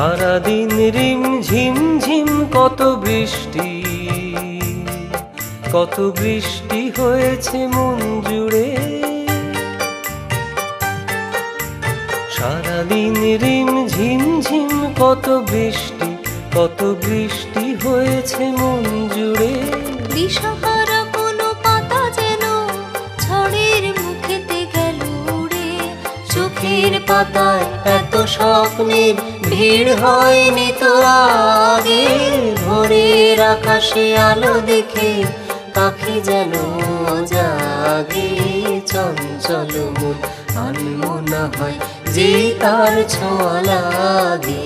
সারাদিন রিম ঝিম ঝিম কত বৃষ্টি হয়েছে মন জুড়ে। সারাদিন রিম ঝিম ঝিম কত বৃষ্টি হয়েছে মন জুড়ে। দিশাহারা কোনো পাতা যেন ঝড়ের মুখেতে গেল উড়ে। চোখের পাতায় এত স্বপ্নের ভিড় হয়নি তো আগে। ভোরের আকাশে আলো দেখে পাখি যেন জাগে। চঞ্চল মন আনমনা হয় যে তার ছোঁয়া লাগে।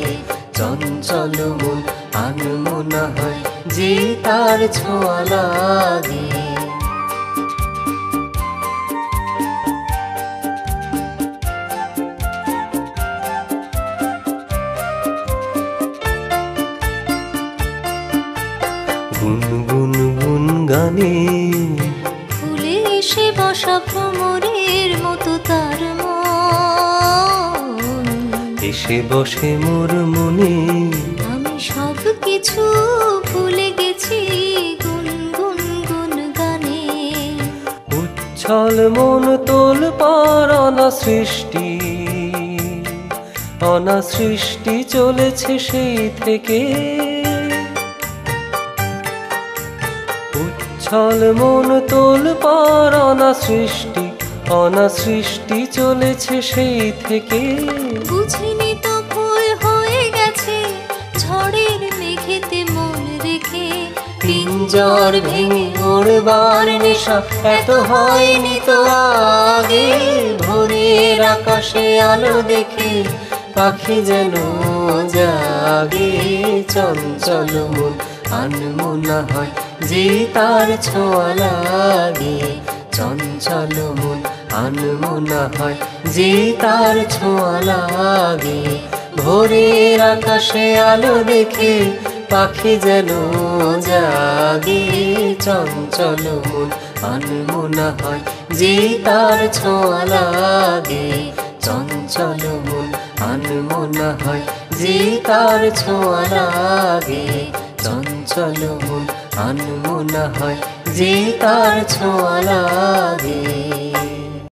চঞ্চল মন আনমনা হয় যে তার ছোঁয়া লাগে। গুনগুন গুন গানে ফুলে এসে বসা ভ্রমরের মতো তার মন। এসে বসে মোর মনে আমি সব কিছু ভুলে গেছি গুনগুন গুন গানে। উচ্ছল মন তোল পার অনাসৃষ্টি চলেছে সেই থেকে। উচ্ছল মন তোল পার অনাসৃষ্টি চলেছে সেই থেকে। বুঝিনি তো ভুল হয়ে গেছে ঝড়ের মেঘেতে মন রেখে। পিঞ্জর ভেঙে ওড়বার নেশা এত হয়নি তো আগে। ভোরের আকাশে আলো দেখে পাখি যেন জাগে। চঞ্চল মন আনমনা হয় যে তার ছোঁয়া লাগে। চঞ্চল মন আনমনা হয় যে তার ছোঁয়া লাগে। ভোরের আকাশে আলো দেখে পাখি যেন জাগে। চঞ্চল মন আনমনা হয় যে তার ছোঁয়া লাগে। চঞ্চল মন আনমনা হয় যে তার ছোঁয়া লাগে। চঞ্চল মন আনমনা হয় যে তার ছোঁয়া লাগে।